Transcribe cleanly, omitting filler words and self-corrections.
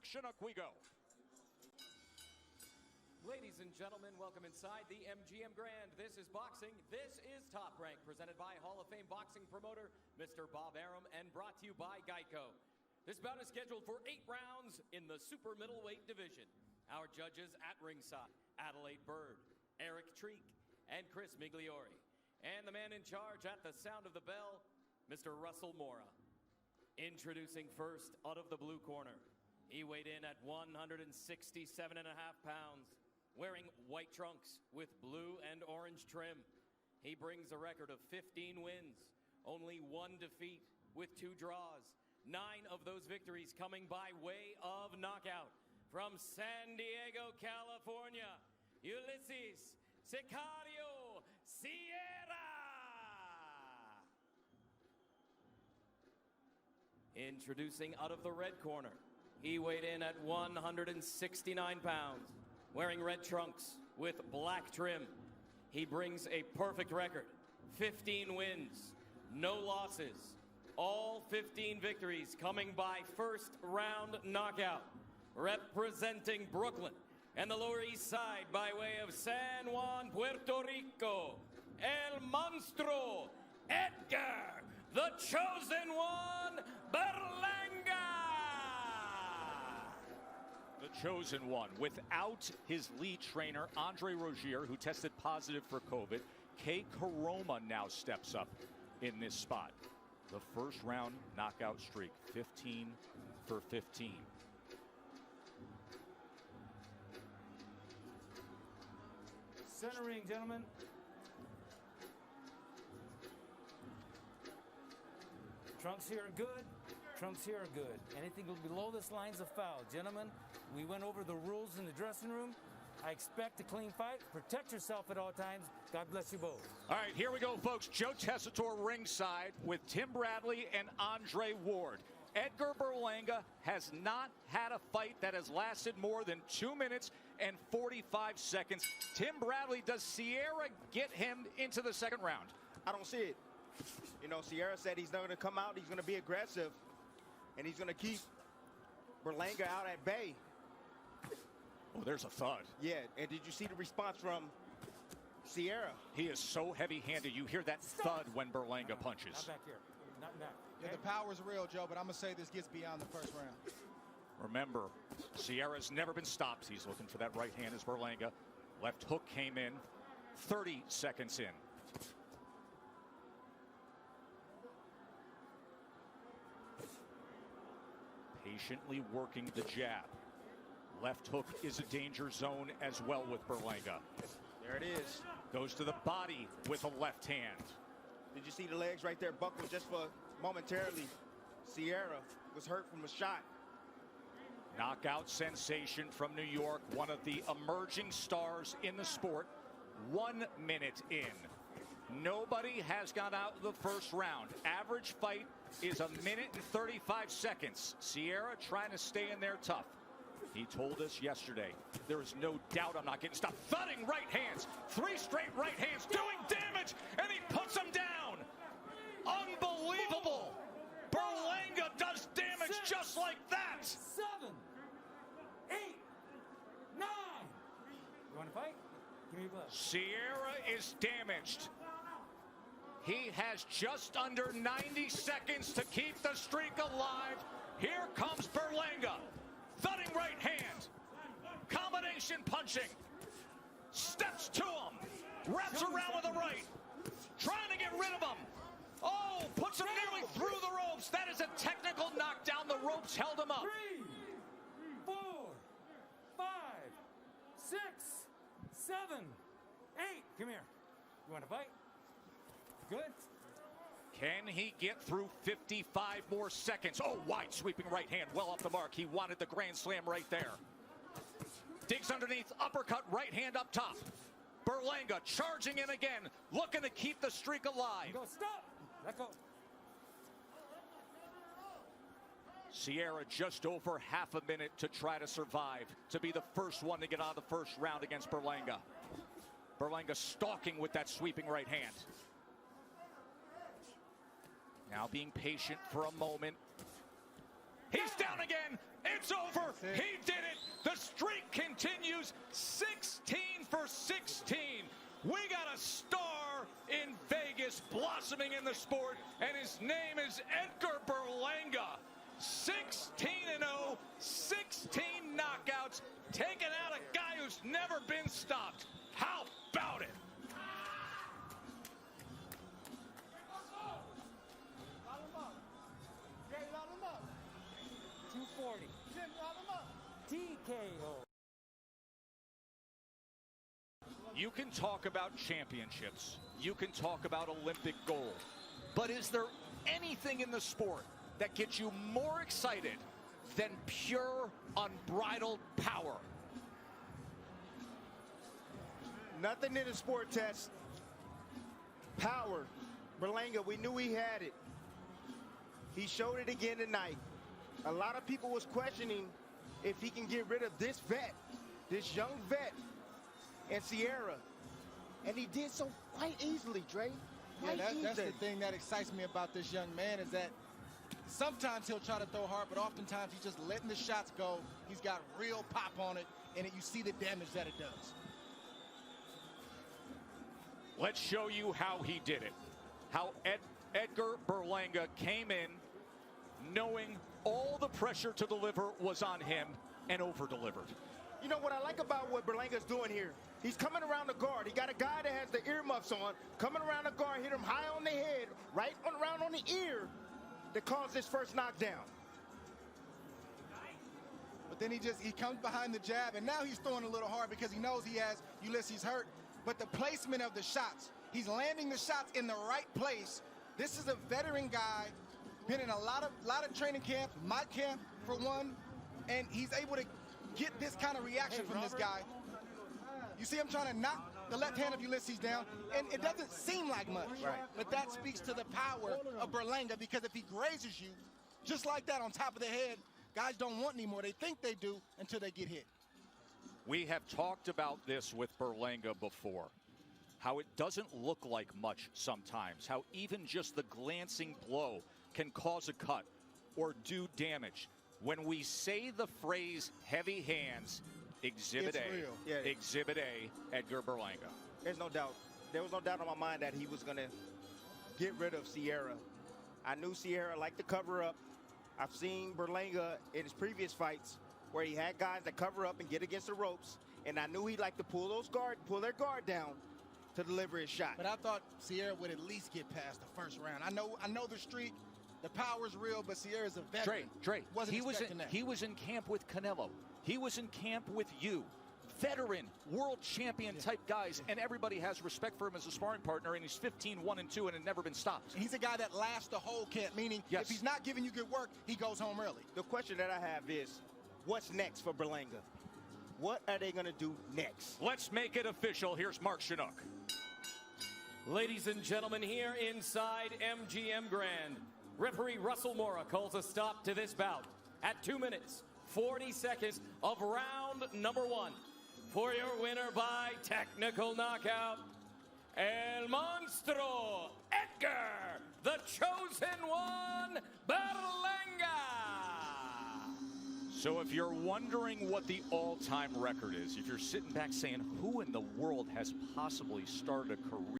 action, up we go. Ladies and gentlemen, welcome inside the MGM Grand. This is boxing. This is Top Rank, presented by Hall of Fame boxing promoter Mr. Bob Arum and brought to you by Geico. This bout is scheduled for 8 rounds in the super middleweight division. Our judges at ringside, Adelaide Bird, Eric Treek, and Chris Migliori. And the man in charge at the sound of the bell, Mr. Russell Mora. Introducing first, out of the blue corner. He weighed in at 167.5 pounds, wearing white trunks with blue and orange trim. He brings a record of 15 wins, only 1 defeat with 2 draws. 9 of those victories coming by way of knockout. From San Diego, California, Ulysses Sicario Sierra. Introducing out of the red corner. He weighed in at 169 pounds, wearing red trunks with black trim. He brings a perfect record, 15 wins, no losses. All 15 victories coming by first round knockout. Representing Brooklyn and the Lower East Side by way of San Juan, Puerto Rico, El Mostruo, Edgar, the Chosen One, Berlanga. The Chosen One, without his lead trainer, Andre Rozier, who tested positive for COVID. Kay Karoma now steps up in this spot. The first round knockout streak, 15 for 15. Center ring, gentlemen. Trunks here are good. Trunks here are good. Anything below this line's a foul. Gentlemen, we went over the rules in the dressing room. I expect a clean fight. Protect yourself at all times. God bless you both. All right, here we go, folks. Joe Tessitore ringside with Tim Bradley and Andre Ward. Edgar Berlanga has not had a fight that has lasted more than 2 minutes and 45 seconds. Tim Bradley, does Sierra get him into the second round? I don't see it. You know, Sierra said he's not going to come out, he's going to be aggressive, and he's going to keep Berlanga out at bay. Oh, there's a thud. Yeah, and did you see the response from Sierra? He is so heavy-handed. You hear that thud when Berlanga punches. Not back here. Not back. Yeah, the power's real, Joe, but I'm going to say this gets beyond the first round. Remember, Sierra's never been stopped. He's looking for that right hand as Berlanga. Left hook came in 30 seconds in. Patiently working the jab. Left hook is a danger zone as well with Berlanga. There it is. Goes to the body with a left hand. Did you see the legs right there buckle just for momentarily? Sierra was hurt from a shot. Knockout sensation from New York, one of the emerging stars in the sport. 1 minute in. Nobody has gone out of the first round. Average fight is 1 minute and 35 seconds. Sierra trying to stay in there tough. He told us yesterday, there is no doubt I'm not getting stopped. Thudding right hands, 3 straight right hands, doing damage, and he puts him down. Unbelievable. Berlanga does damage 6, just like that. 7, 8, 9. You want to fight? Give me your gloves. Sierra is damaged. He has just under 90 seconds to keep the streak alive. Here comes Berlanga. Thudding right hand. Combination punching. Steps to him. Wraps around with a right. Trying to get rid of him. Oh, puts him nearly through the ropes. That is a technical knockdown. The ropes held him up. 3, 4, 5, 6, 7, 8. Come here. You want to fight? Good. Can he get through 55 more seconds? Oh, wide sweeping right hand, well off the mark. He wanted the grand slam right there. Digs underneath, uppercut, right hand up top. Berlanga charging in again, looking to keep the streak alive. Go, stop. Let go. Sierra just over half a minute to try to survive, to be the first one to get out of the first round against Berlanga. Berlanga stalking with that sweeping right hand. Now being patient for a moment. He's down again. It's over. He did it. The streak continues. 16 for 16. We got a star in Vegas blossoming in the sport, and his name is Edgard Berlanga. 16-0, 16 knockouts, taking out a guy who's never been stopped. How about it? Line him up. Jay, line him up. 240. Jim, line him up. TKO. You can talk about championships. You can talk about Olympic gold. But is there anything in the sport that gets you more excited than pure, unbridled power? Nothing in the sport test. Power. Berlanga, we knew he had it. He showed it again tonight. A lot of people was questioning if he can get rid of this vet, this young vet, and Sierra. And he did so quite easily, Dre. Yeah, that's the thing that excites me about this young man is that sometimes he'll try to throw hard, but oftentimes he's just letting the shots go. He's got real pop on it, and you see the damage that it does. Let's show you how he did it. How Edgard Berlanga came in knowing all the pressure to deliver was on him and over-delivered. You know what I like about what Berlanga's doing here? He's coming around the guard. He got a guy that has the earmuffs on, coming around the guard, hit him high on the head, right around on the ear, that caused his first knockdown. But then he comes behind the jab, and now he's throwing a little hard because he knows he has Ulysses hurt. But the placement of the shots, he's landing the shots in the right place. This is a veteran guy, been in a lot of training camps, my camp for one, and he's able to get this kind of reaction from this guy. You see him trying to knock the left hand of Ulysses down, and it doesn't seem like much. Right. But that speaks to the power of Berlanga, because if he grazes you, just like that on top of the head, guys don't want anymore. They think they do until they get hit. We have talked about this with Berlanga before, how it doesn't look like much sometimes, how even just the glancing blow can cause a cut or do damage. When we say the phrase heavy hands, Exhibit It's A, real. Yeah. Exhibit A, Edgard Berlanga. There's no doubt. There was no doubt in my mind that he was going to get rid of Sierra. I knew Sierra liked to cover up. I've seen Berlanga in his previous fights where he had guys that cover up and get against the ropes, and I knew he'd like to pull their guard down to deliver his shot. But I thought Sierra would at least get past the first round. I know the streak, the power's real, but Sierra's a veteran. Dre, Wasn't expecting that. he was in camp with Canelo. He was in camp with you. Veteran, world champion type guys, and everybody has respect for him as a sparring partner, and he's 15-1-2 and had never been stopped. And he's a guy that lasts the whole camp, meaning if he's not giving you good work, he goes home early. The question that I have is, what's next for Berlanga? What are they going to do next? Let's make it official. Here's Mark Chinook. Ladies and gentlemen, here inside MGM Grand, referee Russell Mora calls a stop to this bout at 2 minutes, 40 seconds of round number 1. For your winner by technical knockout, El Mostruo, Edgar, the chosen one, Berlanga. So if you're wondering what the all-time record is, if you're sitting back saying, who in the world has possibly started a career